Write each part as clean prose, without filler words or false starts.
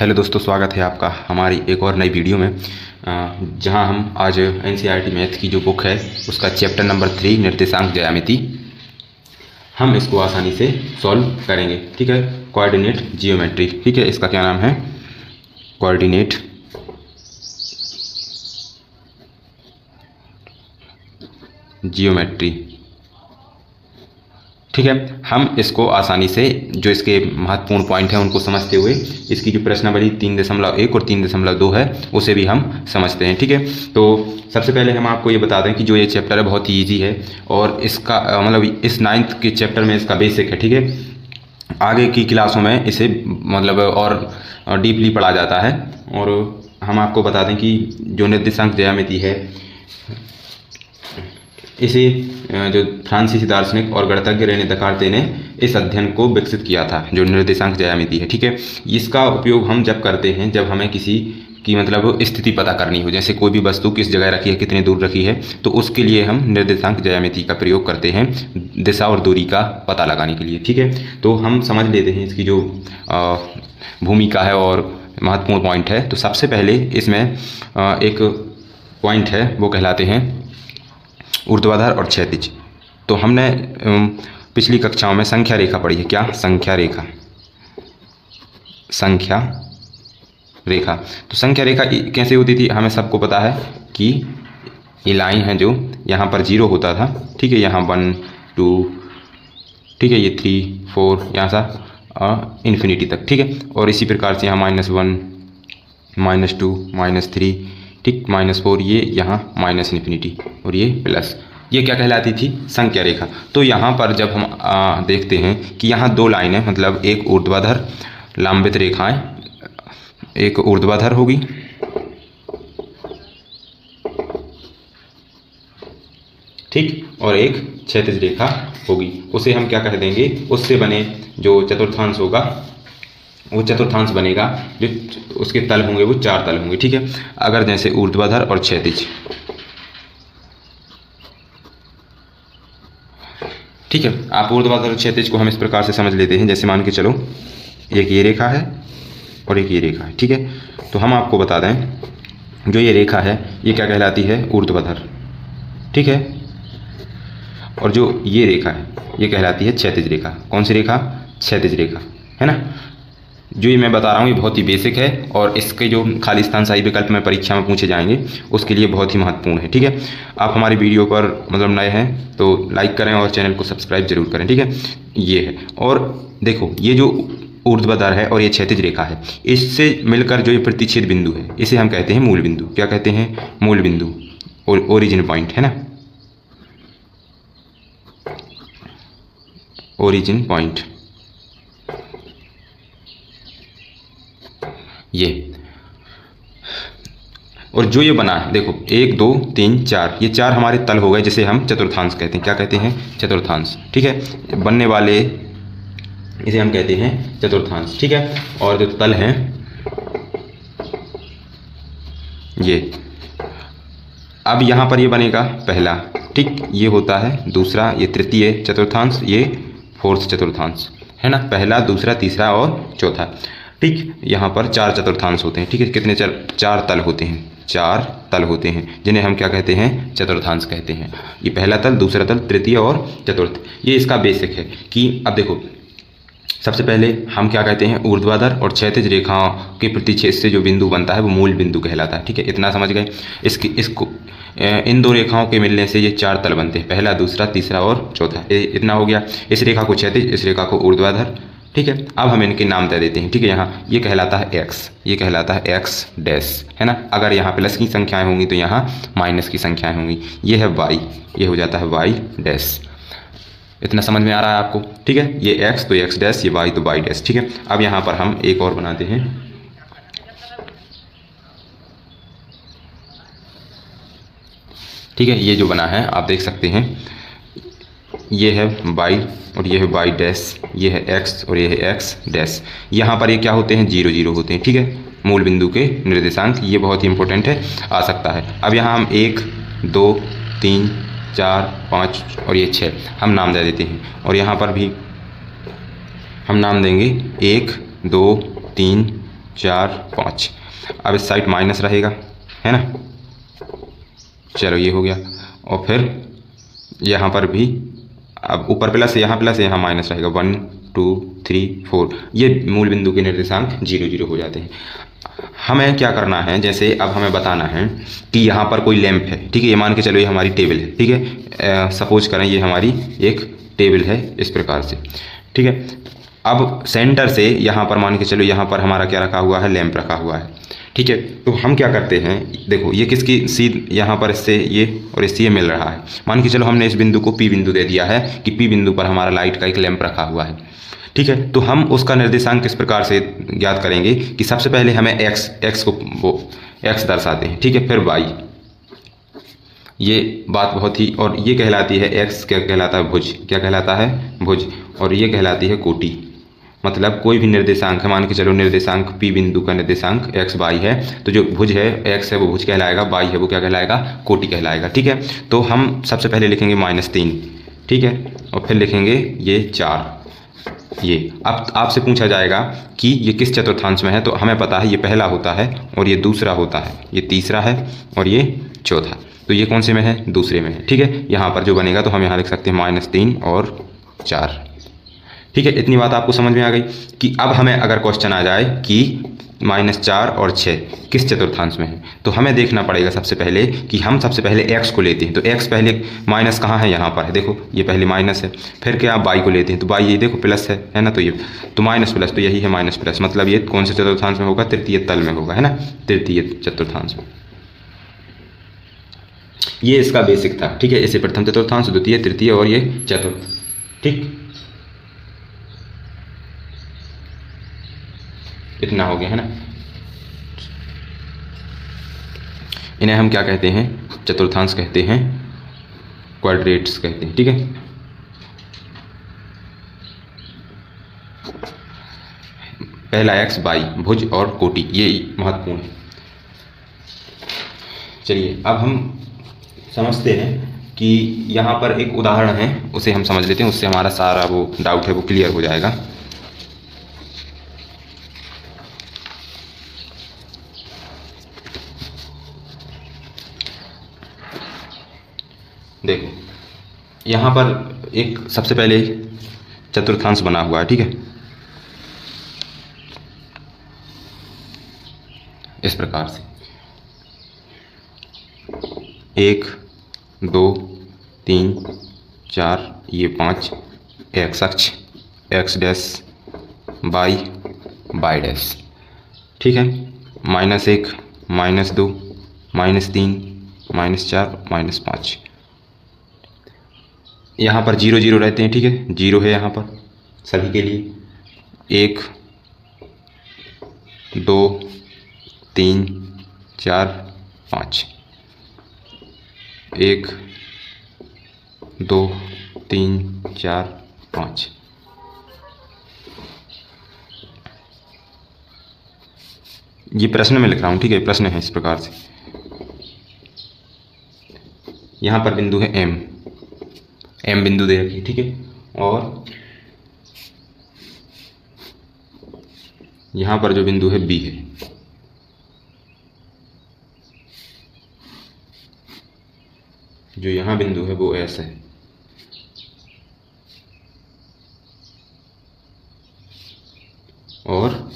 Hello दोस्तों, स्वागत है आपका हमारी एक और नई वीडियो में, जहां हम आज एनसीईआरटी मैथ की जो बुक है उसका चैप्टर नंबर 3 निर्देशांक ज्यामिति हम इसको आसानी से सॉल्व करेंगे। ठीक है, कोऑर्डिनेट जियोमेट्री। ठीक है, इसका क्या नाम है? Coordinate geometry. ठीक है, हम इसको आसानी से जो इसके महत्वपूर्ण पॉइंट हैं उनको समझते हुए इसकी जो प्रश्नावली 3.1 और 3.2 है उसे भी हम समझते हैं। ठीक है, तो सबसे पहले हम आपको ये बता दें कि जो ये चैप्टर है बहुत ही ईजी है और इसका मतलब इस 9th के चैप्टर में इसका बेसिक है। ठीक है, आगे की क्लासों में इसे मतलब और डीपली पढ़ा जाता है। और हम आपको बता दें कि जो निर्देशांक ज्यामिति है इसे जो फ्रांसीसी दार्शनिक और गणितज्ञ रेने दकार्ते ने इस अध्ययन को विकसित किया था, जो निर्देशांक ज्यामिति है। ठीक है, इसका उपयोग हम जब करते हैं जब हमें किसी की मतलब स्थिति पता करनी हो, जैसे कोई भी वस्तु किस जगह रखी है, कितनी दूर रखी है, तो उसके लिए हम निर्देशांक ज्यामिति का प्रयोग करते हैं दिशा और दूरी का पता लगाने के लिए। ठीक है, तो हम समझ लेते हैं इसकी जो भूमिका है और महत्वपूर्ण पॉइंट है। तो सबसे पहले इसमें एक पॉइंट है वो कहलाते हैं ऊर्ध्वाधर और क्षैतिज। तो हमने पिछली कक्षाओं में संख्या रेखा पढ़ी है। क्या? संख्या रेखा। संख्या रेखा। तो संख्या रेखा कैसे होती थी? हमें सबको पता है कि ये लाइन है जो यहाँ पर 0 होता था। ठीक है, यहाँ 1 2, ठीक है, ये 3 4 यहाँ सा इन्फिनिटी तक। ठीक है, और इसी प्रकार से यहाँ -1 -2 -3, ठीक, -4, ये यहाँ माइनस इन्फिनिटी और ये प्लस। ये क्या कहलाती थी? संख्या रेखा। तो यहाँ पर जब हम देखते हैं कि यहाँ 2 लाइनें, मतलब एक ऊर्ध्वाधर लंबित रेखाएं, एक ऊर्ध्वाधर होगी ठीक, और एक क्षैतिज रेखा होगी। उसे हम क्या कह देंगे? उससे बने जो चतुर्थांश होगा वो चतुर्थांश बनेगा, जो उसके तल होंगे वो 4 तल होंगे। ठीक है, अगर जैसे ऊर्ध्वाधर और क्षैतिज। ठीक है, आप ऊर्ध्वाधर और क्षैतिज को हम इस प्रकार से समझ लेते हैं, जैसे मान के चलो एक ये रेखा है और एक ये रेखा है। ठीक है, तो हम आपको बता दें जो ये रेखा है ये क्या कहलाती है? ऊर्ध्वाधर। ठीक है, और जो ये रेखा है ये कहलाती है क्षैतिज रेखा। कौन सी रेखा? क्षैतिज रेखा, है ना। जो ये मैं बता रहा हूँ ये बहुत ही बेसिक है और इसके जो खाली स्थान सही विकल्प में परीक्षा में पूछे जाएंगे उसके लिए बहुत ही महत्वपूर्ण है। ठीक है, आप हमारी वीडियो पर मतलब नए हैं तो लाइक करें और चैनल को सब्सक्राइब जरूर करें। ठीक है, ये है। और देखो ये जो ऊर्ध्वाधर है और ये क्षैतिज रेखा है, इससे मिलकर जो ये प्रतिच्छेद बिंदु है इसे हम कहते हैं मूल बिंदु। क्या कहते हैं? मूल बिंदु, ओरिजिन पॉइंट, है ना, ओरिजिन पॉइंट। ये और जो ये बना है देखो 1 2 3 4, ये 4 हमारे तल हो गए जिसे हम चतुर्थांश कहते हैं। क्या कहते हैं? चतुर्थांश। ठीक है, बनने वाले इसे हम कहते हैं चतुर्थांश। ठीक है, और जो तल हैं ये, अब यहाँ पर ये बनेगा पहला, ठीक, ये होता है दूसरा, ये तृतीय चतुर्थांश, ये 4th चतुर्थांश, है ना, पहला दूसरा तीसरा और चौथा। ठीक, यहाँ पर 4 चतुर्थांश होते हैं। ठीक है, कितने 4 तल होते हैं? 4 तल होते हैं जिन्हें हम क्या कहते हैं? चतुर्थांश कहते हैं। ये पहला तल, दूसरा तल, तृतीय और चतुर्थ। ये इसका बेसिक है कि अब देखो सबसे पहले हम क्या कहते हैं? ऊर्ध्वाधर और क्षैतिज रेखाओं के प्रतिच्छेद से जो बिंदु बनता है वो मूल बिंदु कहलाता है। ठीक है, इतना समझ गए। इसको इन 2 रेखाओं के मिलने से ये 4 तल बनते हैं, पहला दूसरा तीसरा और चौथा। इतना हो गया। इस रेखा को क्षैतिज, इस रेखा को ऊर्ध्वाधर। ठीक है, अब हम इनके नाम दे देते हैं। ठीक है, यहाँ ये कहलाता है x, ये कहलाता है x डैश, है ना। अगर यहाँ प्लस की संख्याएं होंगी तो यहाँ माइनस की संख्याएं होंगी। ये है y, ये हो जाता है y डैश। इतना समझ में आ रहा है आपको? ठीक है, ये x तो x डैश, ये y तो y डैश। ठीक है, अब यहाँ पर हम एक और बनाते हैं। ठीक है, ये जो बना है आप देख सकते हैं, ये है y और ये है y डैश, ये है x और ये है x डैश। यहाँ पर ये क्या होते हैं? 0 0 होते हैं। ठीक है, मूल बिंदु के निर्देशांक। ये बहुत ही इंपॉर्टेंट है, आ सकता है। अब यहाँ हम 1 2 3 4 5 और ये 6 हम नाम दे देते हैं। और यहाँ पर भी हम नाम देंगे 1 2 3 4 5। अब इस साइड माइनस रहेगा, है ना। चलो ये हो गया। और फिर यहाँ पर भी अब ऊपर प्लस यहाँ माइनस रहेगा। 1 2 3 4। ये मूल बिंदु के निर्देशांक 0 0 हो जाते हैं। हमें क्या करना है, जैसे अब हमें बताना है कि यहाँ पर कोई लैंप है, ठीक है। ये मान के चलो ये हमारी टेबल है, ठीक है। सपोज करें ये हमारी एक टेबल है इस प्रकार से, ठीक है। अब सेंटर से यहाँ पर मान के चलो यहाँ पर हमारा क्या रखा हुआ है, लैंप रखा हुआ है, ठीक है। तो हम क्या करते हैं, देखो ये किसकी सीध यहाँ पर इससे ये और इससे ये मिल रहा है। मान के चलो हमने इस बिंदु को पी बिंदु दे दिया है कि पी बिंदु पर हमारा लाइट का एक लैंप रखा हुआ है, ठीक है। तो हम उसका निर्देशांक किस प्रकार से ज्ञात करेंगे कि सबसे पहले हमें एक्स को वो एक्स दर्शाते हैं, ठीक है। फिर वाई, ये बात बहुत ही, और ये कहलाती है एक्स, क्या कहलाता है, भुज। क्या कहलाता है, भुज। और ये कहलाती है कोटि। मतलब कोई भी निर्देशांक है, मान के चलो निर्देशांक पी बिंदु का निर्देशांक एक्स वाई है, तो जो भुज है एक्स है वो भुज कहलाएगा, वाई है वो क्या कहलाएगा, कोटि कहलाएगा, ठीक है। तो हम सबसे पहले लिखेंगे -3, ठीक है। और फिर लिखेंगे ये 4। ये अब आपसे पूछा जाएगा कि ये किस चतुर्थांश में है, तो हमें पता है ये पहला होता है और ये दूसरा होता है, ये तीसरा है और ये चौथा। तो ये कौन से में है, दूसरे में है, ठीक है। यहाँ पर जो बनेगा तो हम यहाँ लिख सकते हैं -3 और 4, ठीक है। इतनी बात आपको समझ में आ गई कि अब हमें अगर क्वेश्चन आ जाए कि -4 और 6 किस चतुर्थांश में है, तो हमें देखना पड़ेगा सबसे पहले कि हम सबसे पहले x को लेते हैं। तो x पहले माइनस कहाँ है, यहाँ पर है, देखो ये पहले माइनस है। फिर क्या आप y को लेते हैं, तो y ये देखो प्लस है ना। तो ये तो माइनस प्लस, तो यही है माइनस प्लस, मतलब ये कौन से चतुर्थांश में होगा, तृतीय तल में होगा, है ना, तृतीय चतुर्थांश में। ये इसका बेसिक था, ठीक है। इसे प्रथम चतुर्थांश, द्वितीय, तृतीय और ये चतुर्थ, ठीक। इतना हो गया, है ना। इन्हें हम क्या कहते हैं, चतुर्थांश कहते हैं, क्वाड्रेट्स कहते हैं, ठीक है। पहला एक्स वाई, भुज और कोटि, ये महत्वपूर्ण है। चलिए अब हम समझते हैं कि यहाँ पर एक उदाहरण है, उसे हम समझ लेते हैं, उससे हमारा सारा वो डाउट है वो क्लियर हो जाएगा। देखो यहाँ पर एक सबसे पहले चतुर्थांश बना हुआ है, ठीक है, इस प्रकार से 1 2 3 4, ये 5, एक्स अक्ष, एक्स डैश, वाई डैश, ठीक है। -1 -2 -3 -4 -5। यहाँ पर 0 0 रहते हैं, ठीक है। 0 है यहाँ पर सभी के लिए। 1 2 3 4 5, 1 2 3 4 5। ये प्रश्न में लिख रहा हूँ, ठीक है, प्रश्न है इस प्रकार से। यहाँ पर बिंदु है एम बिंदु दे रखी, ठीक है। और यहाँ पर जो बिंदु है बी है, जो यहाँ बिंदु है वो एस है, और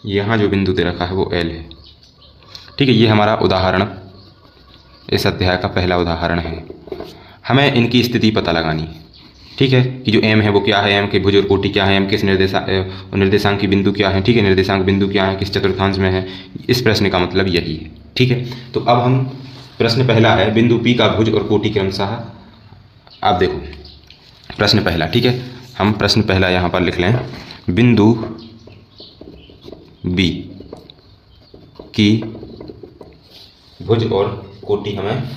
यहाँ जो बिंदु दे रखा है वो एल है, ठीक है। ये हमारा उदाहरण, इस अध्याय का पहला उदाहरण है। हमें इनकी स्थिति पता लगानी है, ठीक है, कि जो एम है वो क्या है, एम के भुज और कोटि क्या है, एम किस निर्देशांक की बिंदु क्या है, ठीक है, निर्देशांक बिंदु क्या है, किस चतुर्थांश में है। इस प्रश्न का मतलब यही है, ठीक है। तो अब हम प्रश्न पहला है, बिंदु पी का भुज और कोटि क्रमशः। आप देखो प्रश्न पहला, ठीक है, हम प्रश्न पहला यहाँ पर लिख लें। बिंदु बी की भुज और कोटि हमें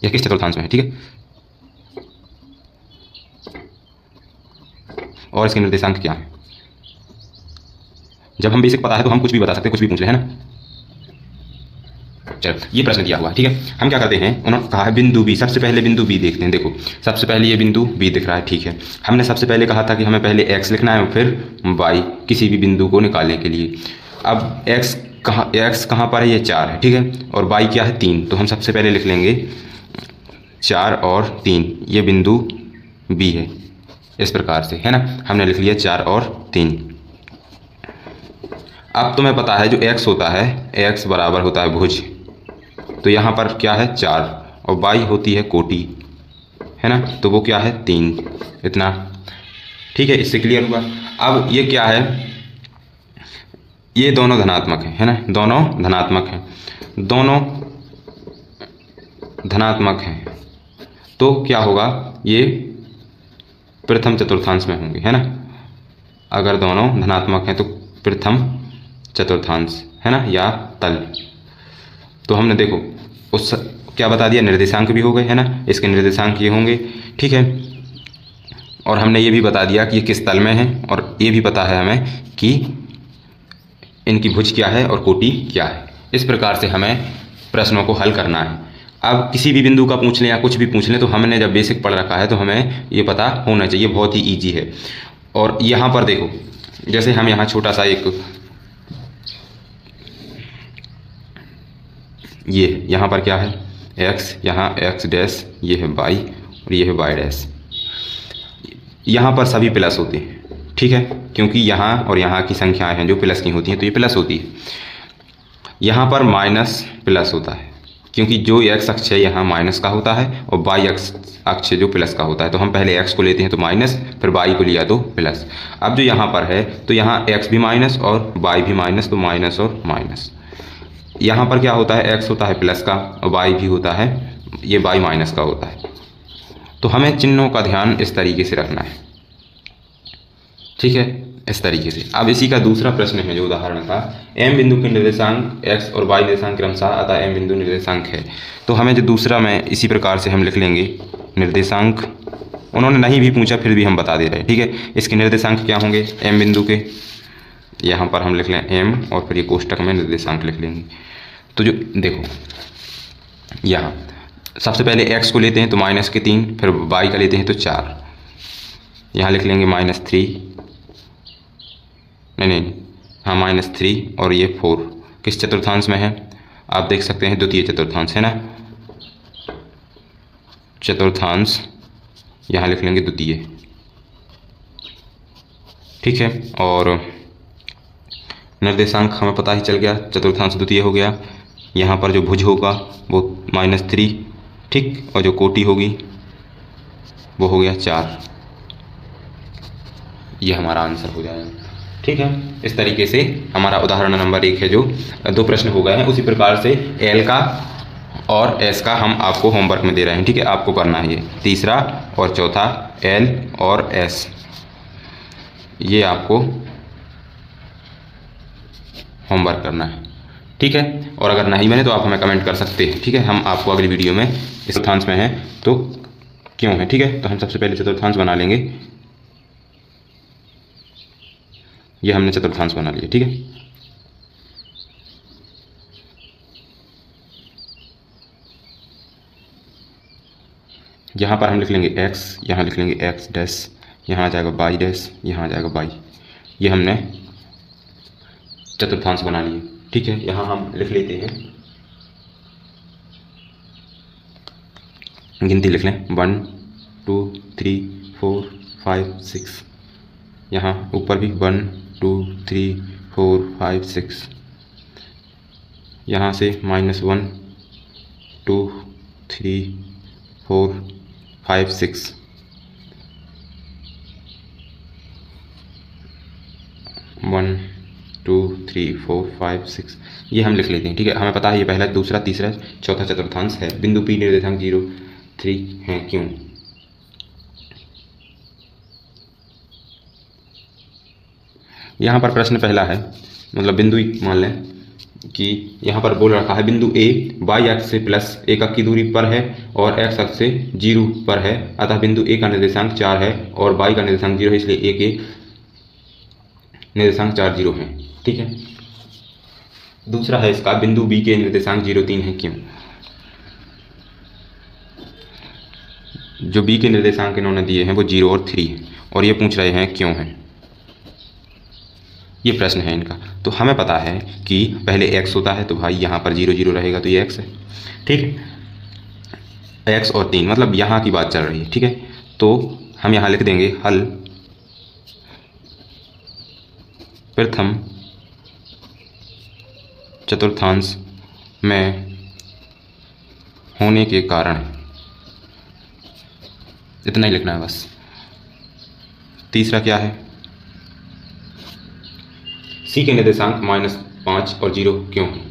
यह किस चतुर्थांश में है, ठीक है, और इसके निर्देशांक क्या है। जब हम बेसिक पता है तो हम कुछ भी बता सकते हैं, कुछ भी पूछ ले, है ना। चलो ये प्रश्न दिया हुआ है, ठीक है। हम क्या करते हैं, उन्होंने कहा है बिंदु बी, सबसे पहले बिंदु बी देखते हैं। देखो सबसे पहले ये बिंदु बी दिख रहा है, ठीक है। हमने सबसे पहले कहा था कि हमें पहले एक्स लिखना है और फिर वाई, किसी भी बिंदु को निकालने के लिए। अब एक्स कहाँ पर है, ये 4 है, ठीक है। और वाई क्या है, 3। तो हम सबसे पहले लिख लेंगे 4 और 3, ये बिंदु बी है, इस प्रकार से, है ना। हमने लिख लिया 4 और 3। अब तुम्हें पता है जो x होता है, x बराबर होता है भुज, तो यहाँ पर क्या है 4 और y होती है कोटि, है ना, तो वो क्या है 3, इतना, ठीक है। इससे क्लियर हुआ। अब ये क्या है, ये दोनों धनात्मक है ना, दोनों धनात्मक हैं, दोनों धनात्मक हैं, तो क्या होगा, ये प्रथम चतुर्थांश में होंगे, है ना। अगर दोनों धनात्मक हैं तो प्रथम चतुर्थांश, है ना, या तल। तो हमने देखो उस क्या बता दिया, निर्देशांक भी हो गए, है ना, इसके निर्देशांक ये होंगे, ठीक है। और हमने ये भी बता दिया कि ये किस तल में है, और ये भी पता है हमें कि इनकी भुज क्या है और कोटि क्या है। इस प्रकार से हमें प्रश्नों को हल करना है। अब किसी भी बिंदु का पूछ लें या कुछ भी पूछ लें, तो हमने जब बेसिक पढ़ रखा है तो हमें ये पता होना चाहिए, बहुत ही ईजी है। और यहाँ पर देखो, जैसे हम यहाँ छोटा सा एक ये यहाँ पर क्या है x, यहाँ x डैश, ये है y और ये है y डैश। यहाँ पर सभी प्लस होते हैं, ठीक है, क्योंकि यहाँ और यहाँ की संख्याएं हैं जो प्लस की होती हैं, तो ये प्लस होती है। यहाँ पर माइनस प्लस होता है, क्योंकि जो x अक्ष है यहाँ माइनस का होता है और y अक्ष जो प्लस का होता है। तो हम पहले x को लेते हैं तो माइनस, फिर y को लिया तो प्लस। अब जो यहाँ पर है तो यहाँ x भी माइनस और y भी माइनस, तो माइनस और माइनस। यहाँ पर क्या होता है, x होता है प्लस का और y भी होता है, ये y माइनस का होता है। तो हमें चिन्हों का ध्यान इस तरीके से रखना है, ठीक है, इस तरीके से। अब इसी का दूसरा प्रश्न है जो उदाहरण था, m बिंदु के निर्देशांक x और y निर्देशांक क्रमशः, अतः m बिंदु निर्देशांक है। तो हमें जो दूसरा में इसी प्रकार से हम लिख लेंगे निर्देशांक, उन्होंने नहीं भी पूछा फिर भी हम बता दे रहे हैं, ठीक है। इसके निर्देशांक क्या होंगे m बिंदु के, यहाँ पर हम लिख लें m और फिर ये कोष्टक में निर्देशांक लिख लेंगे। तो जो देखो यहाँ सबसे पहले x को लेते हैं तो माइनस के 3, फिर y का लेते हैं तो 4, यहाँ लिख लेंगे -3, नहीं हाँ -3 और ये 4 किस चतुर्थांश में है, आप देख सकते हैं द्वितीय चतुर्थांश, है ना, चतुर्थांश, यहाँ लिख लेंगे द्वितीय, ठीक है। और निर्देशांक हमें पता ही चल गया, चतुर्थांश द्वितीय हो गया। यहाँ पर जो भुज होगा वो -3, ठीक, और जो कोटि होगी वो हो गया 4। ये हमारा आंसर हो जाएगा, ठीक है। इस तरीके से हमारा उदाहरण नंबर 1 है, जो 2 प्रश्न हो गए हैं। उसी प्रकार से एल का और एस का हम आपको होमवर्क में दे रहे हैं, ठीक है, आपको करना है ये तीसरा और चौथा, एल और एस, ये आपको होमवर्क करना है, ठीक है। और अगर नहीं बने तो आप हमें कमेंट कर सकते हैं, ठीक है। हम आपको अगली वीडियो में इस चतुर्थांश में है तो क्यों है, ठीक है। तो हम सबसे पहले चतुर्थांश बना लेंगे, ये हमने चतुर्थांश बना लिया, ठीक है। यहाँ पर हम लिख लेंगे x, यहाँ लिख लेंगे x डैश, यहाँ आ जाएगा y डैश, यहाँ आ जाएगा y। ये हमने चतुर्थांश बना लिए, ठीक है। यहाँ हम लिख लेते हैं, गिनती लिख लें 1 2 3 4 5 6, यहाँ ऊपर भी 1 2 3 4 5 6, यहाँ से -1 2 3 4 5 6, वन 2 3 4 5 6, ये हम लिख लेते हैं, ठीक है। हमें पता है ये पहला, दूसरा, तीसरा, चौथा चतुर्थांश है। बिंदु P निर्देशांक 0 3 हैं, क्यों। यहाँ पर प्रश्न पहला है, मतलब बिंदु मान लें कि यहाँ पर बोल रखा है बिंदु A y अक्ष से +1 अंक की दूरी पर है और x अक्ष से 0 पर है, अतः बिंदु A का निर्देशांक 4 है और y का निर्देशांक 0 है, इसलिए A के निर्देशांक 4 0 हैं, ठीक है। दूसरा है इसका, बिंदु बी के निर्देशांक 0,3 है, क्यों? जो बी के निर्देशांक इन्होंने दिए हैं वो 0 और 3 है, और ये पूछ रहे हैं क्यों है। ये प्रश्न है इनका। तो हमें पता है कि पहले x होता है, तो भाई यहाँ पर 0 0 रहेगा, तो ये x है, ठीक है। x और 3 मतलब यहाँ की बात चल रही है, ठीक है। तो हम यहाँ लिख देंगे हल प्रथम चतुर्थांश में होने के कारण, इतना ही लिखना है बस। तीसरा क्या है, c के निर्देशांक -5 और 0 क्यों है?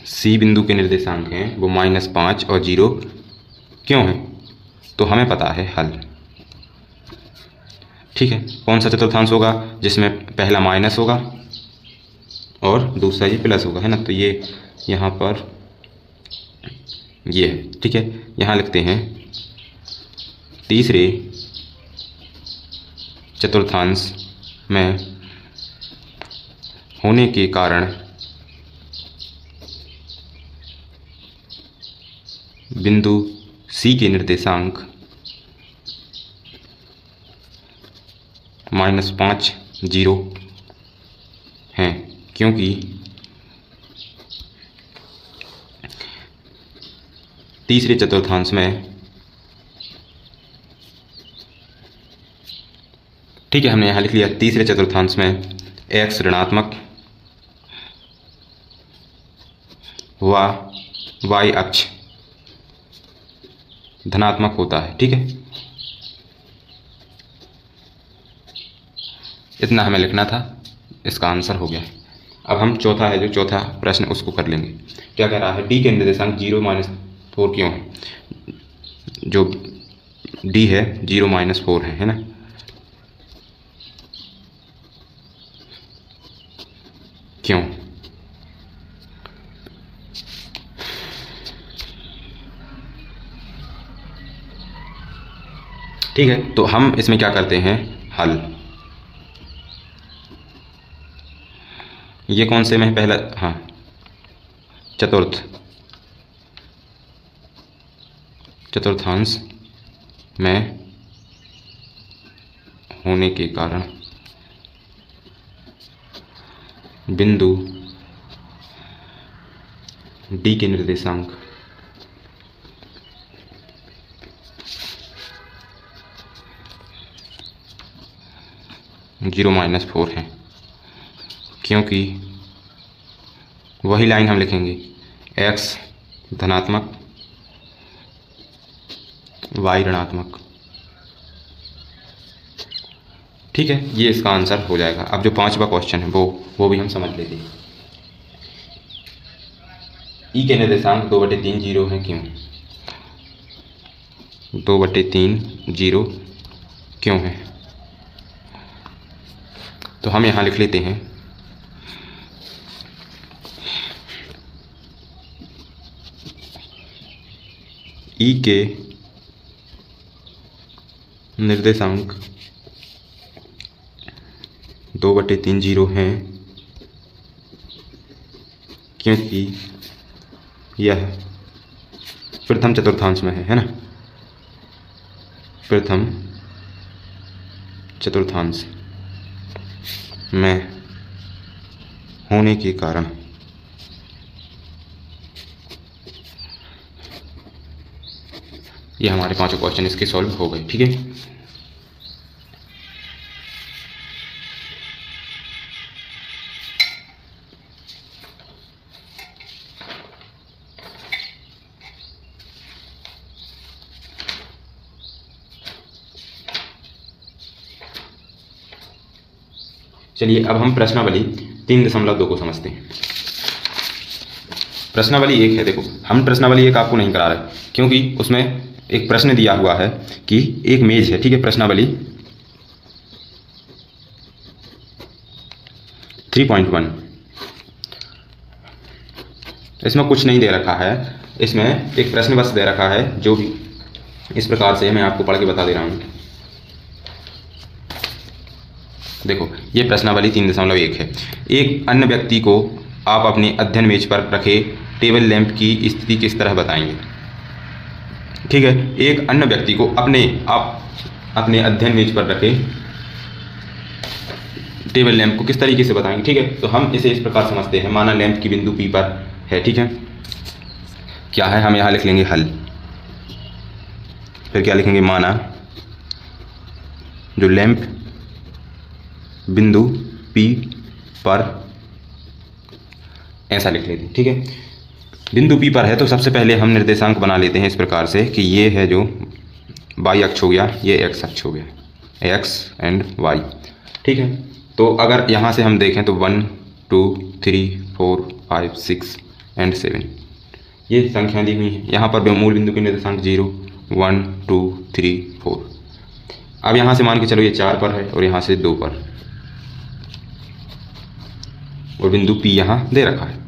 c बिंदु के निर्देशांक हैं वो -5 और 0 क्यों है? तो हमें पता है हल, ठीक है। कौन सा चतुर्थांश होगा जिसमें पहला माइनस होगा और दूसरा ये प्लस होगा, है ना। तो ये यहाँ पर ये है, ठीक है। यहाँ लिखते हैं तीसरे चतुर्थांश में होने के कारण बिंदु C के निर्देशांक -5 0 हैं, क्योंकि तीसरे चतुर्थांश में, ठीक है, हमने यहाँ लिख लिया तीसरे चतुर्थांश में x ऋणात्मक व y अक्ष धनात्मक होता है, ठीक है। इतना हमें लिखना था, इसका आंसर हो गया। अब हम चौथा है, जो चौथा प्रश्न उसको कर लेंगे। क्या कह रहा है, d के निर्देशांक 0 - 4 क्यों है? जो d है 0 - 4 है ना। क्यों? ठीक है, तो हम इसमें क्या करते हैं, हल। ये कौन से में है, पहला, हाँ, चतुर्थांश में होने के कारण बिंदु D के निर्देशांक -4 है, क्योंकि वही लाइन हम लिखेंगे x धनात्मक y ऋणात्मक, ठीक है। ये इसका आंसर हो जाएगा। अब जो पांचवा क्वेश्चन है वो भी हम समझ लेते हैं। E के निर्देशांक 2/3 0 है, क्यों? 2/3 0 क्यों है? तो हम यहाँ लिख लेते हैं E के निर्देशांक 2/3 0 हैं, क्योंकि यह प्रथम चतुर्थांश में है ना। प्रथम चतुर्थांश में होने के कारण ये हमारे पांचों क्वेश्चन इसके सॉल्व हो गए, ठीक है। चलिए अब हम प्रश्नावली 3.2 को समझते हैं। प्रश्नावली 1 है, देखो हम प्रश्नावली 1 आपको नहीं करा रहे, क्योंकि उसमें एक प्रश्न दिया हुआ है कि एक मेज है, ठीक है। प्रश्नावली 3.1, इसमें कुछ नहीं दे रखा है, इसमें एक प्रश्न बस दे रखा है, जो भी इस प्रकार से मैं आपको पढ़ के बता दे रहा हूँ। देखो ये प्रश्नावली 3.1 है। एक अन्य व्यक्ति को आप अपने अध्ययन मेज पर रखे टेबल लैंप की स्थिति किस तरह बताएंगे। ठीक है, एक अन्य व्यक्ति को आप अपने अध्ययन मेज पर रखे टेबल लैंप को किस तरीके से बताएंगे। ठीक है, तो हम इसे इस प्रकार समझते हैं। माना लैंप की बिंदु P पर है। ठीक है, क्या है, हम यहाँ लिख लेंगे हल। फिर क्या लिखेंगे, माना जो लैंप बिंदु P पर, ऐसा लिख लेते हैं। ठीक है, बिंदु P पर है तो सबसे पहले हम निर्देशांक बना लेते हैं इस प्रकार से कि ये है जो y अक्ष हो गया, ये x अक्ष हो गया, x एंड y। ठीक है, तो अगर यहाँ से हम देखें तो 1 2 3 4 5 6 एंड 7 ये संख्याएं दी हुई हैं। यहाँ पर मूल बिंदु के निर्देशांक 0 1 2 3 4। अब यहाँ से मान के चलो ये 4 पर है और यहाँ से 2 पर, और बिंदु P यहाँ दे रखा है।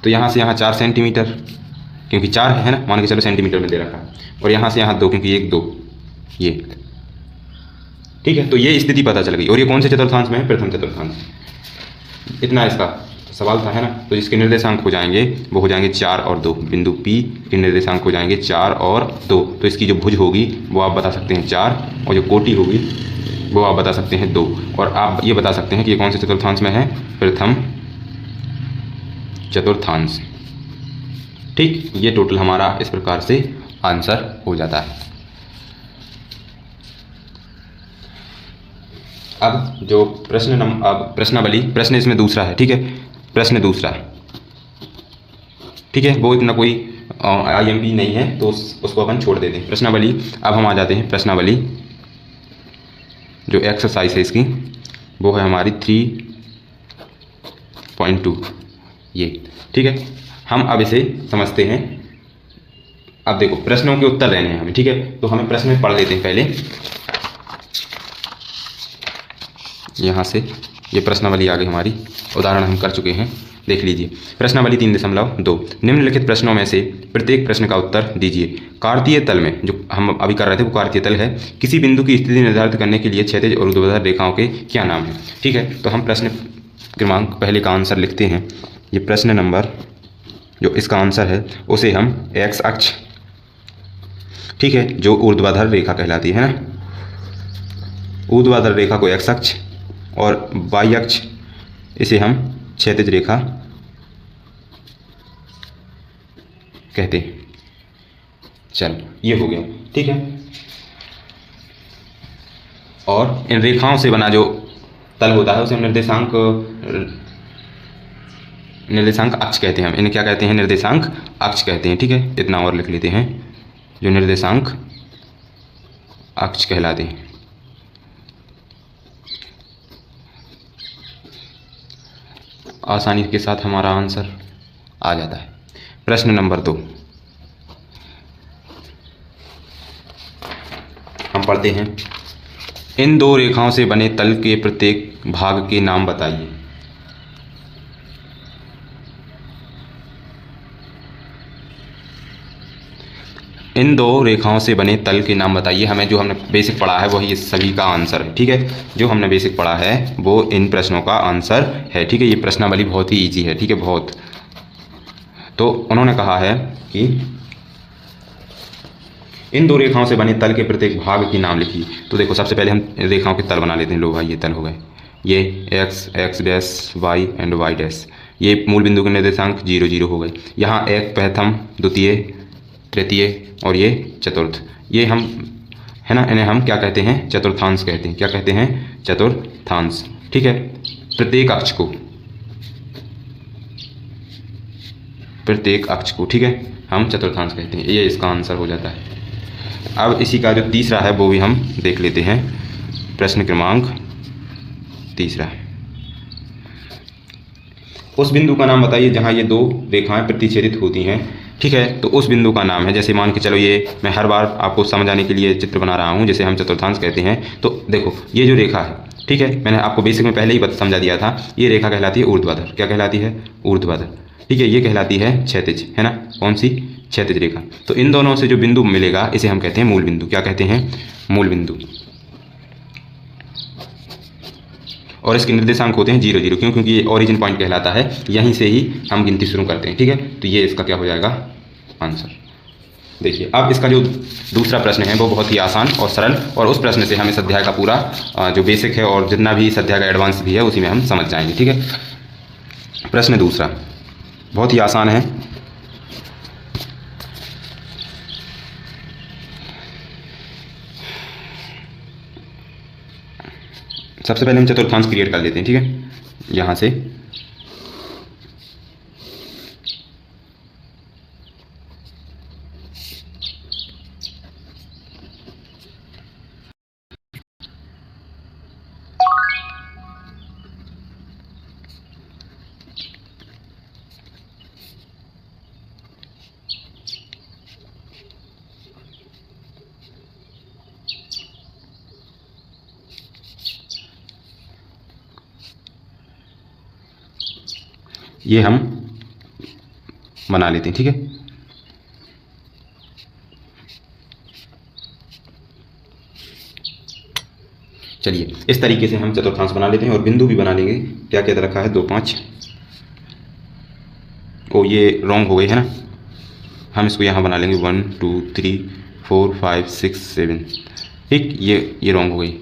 तो यहाँ से यहाँ 4 सेंटीमीटर, क्योंकि 4 है ना, मान के चलो सेंटीमीटर में दे रखा है, और यहाँ से यहाँ 2, क्योंकि 1 2 ये। ठीक है, तो ये स्थिति पता चल गई। और ये कौन से चतुर्थांश में है, प्रथम चतुर्थांश। इतना इसका सवाल था, है ना। तो इसके निर्देशांक हो जाएंगे, वो हो जाएंगे 4 और 2। बिंदु P के निर्देशांक हो जाएंगे 4 और 2। तो इसकी जो भुज होगी वो आप बता सकते हैं 4, और जो कोटि होगी वो आप बता सकते हैं 2। और आप ये बता सकते हैं कि ये कौन से चतुर्थांश में है, प्रथम चतुर्थांश। ठीक, ये टोटल हमारा इस प्रकार से आंसर हो जाता है। अब जो प्रश्नावली, प्रश्न इसमें दूसरा है। ठीक है, प्रश्न दूसरा, ठीक है, वो इतना कोई IMP नहीं है तो उसको अपन छोड़ देते हैं। प्रश्नावली, अब हम आ जाते हैं प्रश्नावली जो एक्सरसाइज है इसकी, वो है हमारी 3.2 ये। ठीक है, हम अब इसे समझते हैं। अब देखो प्रश्नों के उत्तर देने हैं हमें। ठीक है, तो हमें प्रश्न में पढ़ लेते हैं पहले। यहाँ से ये प्रश्नावली आ गई हमारी, उदाहरण हम कर चुके हैं, देख लीजिए। प्रश्नावली 3.2, निम्नलिखित प्रश्नों में से प्रत्येक प्रश्न का उत्तर दीजिए। कार्तीय तल में, जो हम अभी कर रहे थे वो कार्तीय तल है, किसी बिंदु की स्थिति निर्धारित करने के लिए क्षैतिज और ऊर्ध्वाधर रेखाओं के क्या नाम है। ठीक है, तो हम प्रश्न क्रमांक पहले का आंसर लिखते हैं। ये प्रश्न नंबर जो इसका आंसर है उसे हम x अक्ष, ठीक है, जो ऊर्ध्वाधर रेखा कहलाती है ना, ऊर्ध्वाधर रेखा को x अक्ष और y अक्ष इसे हम क्षैतिज रेखा कहते हैं। चलो ये हो गया। ठीक है, और इन रेखाओं से बना जो तल होता है उसे हम निर्देशांक अक्ष कहते हैं। हम इन्हें क्या कहते हैं, निर्देशांक अक्ष कहते हैं। ठीक है, इतना और लिख लेते हैं, जो निर्देशांक अक्ष कहलाते हैं। आसानी के साथ हमारा आंसर आ जाता है। प्रश्न नंबर 2 हम पढ़ते हैं। इन दो रेखाओं से बने तल के प्रत्येक भाग के नाम बताइए। इन दो रेखाओं से बने तल के नाम बताइए। हमें जो हमने बेसिक पढ़ा है वही इस सभी का आंसर है। ठीक है, जो हमने बेसिक पढ़ा है वो इन प्रश्नों का आंसर है। ठीक है, ये प्रश्नावली बहुत ही इजी है। ठीक है, बहुत। तो उन्होंने कहा है कि इन दो रेखाओं से बने तल के प्रत्येक भाग के नाम लिखिए। तो देखो सबसे पहले हम रेखाओं के तल बना लेते हैं। लो भाई, ये तल हो गए, ये x dash y and y dash. ये मूल बिंदु के निर्देशांक 0 0 हो गए। यहाँ एक प्रथम, द्वितीय, तृतीय और ये चतुर्थ। ये हम, है ना, इन्हें हम क्या कहते हैं, चतुर्थांश कहते हैं। क्या कहते हैं, चतुर्थांश। ठीक है, प्रत्येक अक्ष को, ठीक है, हम चतुर्थांश कहते हैं। ये इसका आंसर हो जाता है। अब इसी का जो तीसरा है वो भी हम देख लेते हैं। प्रश्न क्रमांक 3, उस बिंदु का नाम बताइए जहां ये दो रेखाएं प्रतिच्छेदित होती हैं। ठीक है, तो उस बिंदु का नाम है, जैसे मान के चलो, ये मैं हर बार आपको समझाने के लिए चित्र बना रहा हूँ, जैसे हम चतुर्थांश कहते हैं। तो देखो ये जो रेखा है, ठीक है, मैंने आपको बेसिक में पहले ही समझा दिया था, ये रेखा कहलाती है ऊर्ध्वाधर। क्या कहलाती है, ऊर्ध्वाधर। ठीक है, ये कहलाती है क्षैतिज, है ना, कौन सी, क्षैतिज रेखा। तो इन दोनों से जो बिंदु मिलेगा इसे हम कहते हैं मूल बिंदु। क्या कहते हैं, मूल बिंदु। और इसके निर्देशांक होते हैं 0 0, क्यों? क्योंकि ये ओरिजिन पॉइंट कहलाता है, यहीं से ही हम गिनती शुरू करते हैं, ठीक है। तो ये इसका क्या हो जाएगा आंसर। देखिए अब इसका जो दूसरा प्रश्न है वो बहुत ही आसान और सरल, और उस प्रश्न से हम इस अध्याय का पूरा जो बेसिक है और जितना भी इस अध्याय का एडवांस भी है उसी में हम समझ जाएंगे, ठीक है। प्रश्न दूसरा बहुत ही आसान है। सबसे पहले हम चतुर्थांश क्रिएट कर लेते हैं, ठीक है। यहाँ से ये हम बना लेते हैं, ठीक है। चलिए इस तरीके से हम चतुर्थांश बना लेते हैं और बिंदु भी बना लेंगे। क्या क्या रखा है 2 5, ओ ये रॉन्ग हो गई है ना, हम इसको यहाँ बना लेंगे 1 2 3 4 5 6 7, ठीक। ये रॉन्ग हो गई।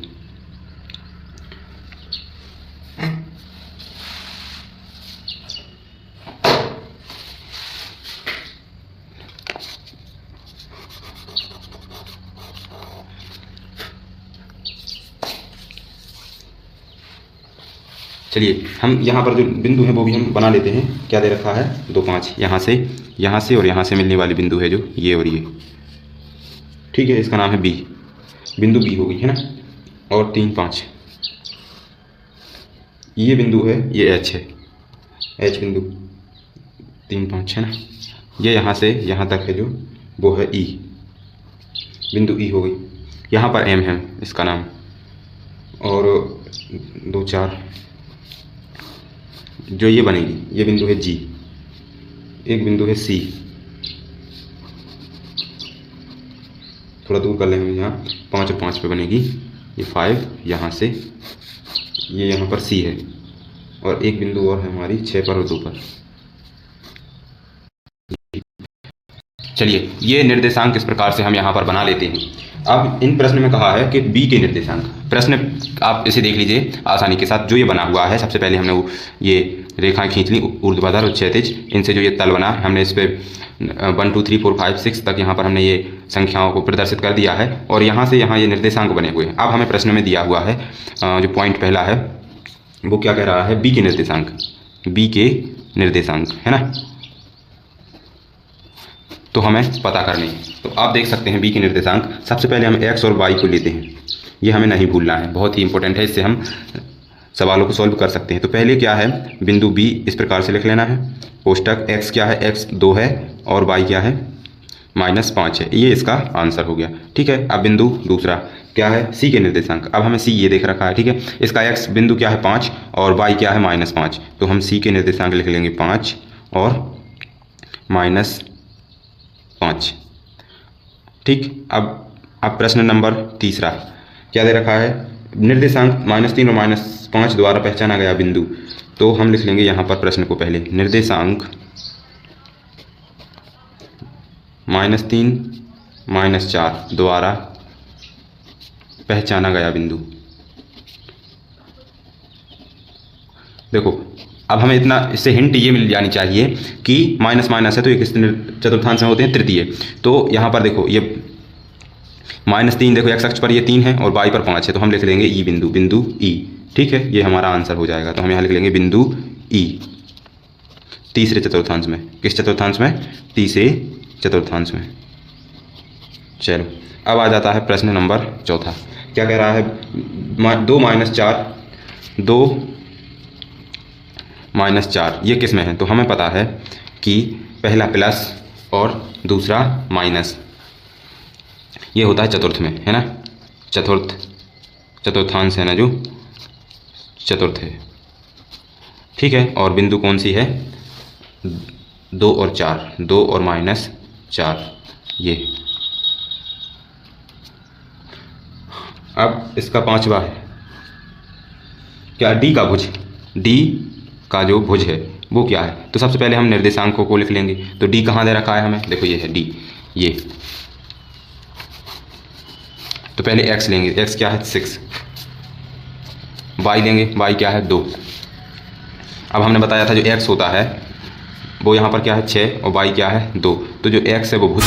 चलिए हम यहाँ पर जो बिंदु है वो भी हम बना लेते हैं। क्या दे रखा है 2 5, यहाँ से और यहाँ से मिलने वाली बिंदु है जो ये और ये, ठीक है। इसका नाम है बी, बिंदु बी हो गई है ना। और 3 5 ये बिंदु है, ये एच है, एच बिंदु 3 5 है ना। ये यहाँ से यहाँ तक है जो वो है ई, बिंदु ई हो गई। यहाँ पर एम है इसका नाम, और 2 4 जो ये बनेगी ये बिंदु है जी, एक बिंदु है सी, थोड़ा दूर कर लें हम, यहाँ 5 और 5 पे बनेगी ये 5, यहाँ से ये यहाँ पर सी है, और एक बिंदु और है हमारी 6 पर और 2 पर। चलिए ये निर्देशांक इस प्रकार से हम यहाँ पर बना लेते हैं। अब इन प्रश्न में कहा है कि बी के निर्देशांक, प्रश्न आप इसे देख लीजिए आसानी के साथ। जो ये बना हुआ है सबसे पहले हमने वो ये रेखाएं खींच ली ऊर्ध्वाधर और क्षैतिज, इनसे जो ये तल बना हमने इस पर 1 2 3 4 5 6 तक यहाँ पर हमने ये संख्याओं को प्रदर्शित कर दिया है, और यहाँ से यहाँ ये निर्देशांक बने हुए हैं। अब हमें प्रश्न में दिया हुआ है जो पॉइंट पहला है वो क्या कह रहा है, बी के निर्देशांक, बी के निर्देशांक है ना, तो हमें पता करने हैं। तो आप देख सकते हैं बी के निर्देशांक। सबसे पहले हम एक्स और वाई को लेते हैं, ये हमें नहीं भूलना है, बहुत ही इंपॉर्टेंट है, इससे हम सवालों को सॉल्व कर सकते हैं। तो पहले क्या है, बिंदु बी इस प्रकार से लिख लेना है, कोष्टक एक्स क्या है, एक्स 2 है और वाई क्या है -5 है, ये इसका आंसर हो गया, ठीक है। अब बिंदु दूसरा क्या है, सी के निर्देशांक। अब हमें सी ये देख रखा है, ठीक है। इसका एक्स बिंदु क्या है 5 और वाई क्या है -5, तो हम सी के निर्देशांक लिख लेंगे 5 और -5, ठीक। अब प्रश्न नंबर तीसरा क्या दे रखा है, निर्देशांक -3 और -5 द्वारा पहचाना गया बिंदु, तो हम लिख लेंगे यहाँ पर प्रश्न को पहले, निर्देशांक -3 -4 द्वारा पहचाना गया बिंदु। देखो अब हमें इतना इससे हिंट ये मिल जानी चाहिए कि माइनस माइनस है तो ये किस चतुर्थांश में होते हैं, तृतीय। तो यहाँ पर देखो ये -3, देखो एक्स अक्ष पर ये 3 है और वाई पर 5 है, तो हम लिख लेंगे ई बिंदु, बिंदु ई, ठीक है। ये हमारा आंसर हो जाएगा, तो हम यहाँ लिख लेंगे बिंदु ई तीसरे चतुर्थांश में। किस चतुर्थांश में, तीसरे चतुर्थांश में। चलो अब आ जाता है प्रश्न नंबर चौथा। क्या कह रहा है, 2 -4 ये किस में है, तो हमें पता है कि पहला प्लस और दूसरा माइनस, ये होता है चतुर्थ में, है ना, चतुर्थांश है ना जो चतुर्थ है, ठीक है। और बिंदु कौन सी है, 2 और 4, 2 और -4 ये। अब इसका पांचवा है, क्या डी का भुज, डी का जो भुज है वो क्या है। तो सबसे पहले हम निर्देशांकों को लिख लेंगे। तो डी कहाँ दे रखा है हमें, देखो ये है डी, ये। तो पहले एक्स लेंगे, एक्स क्या है 6, वाई लेंगे, वाई क्या है 2। अब हमने बताया था जो एक्स होता है वो यहाँ पर क्या है 6 और वाई क्या है 2। तो जो एक्स है वो भुज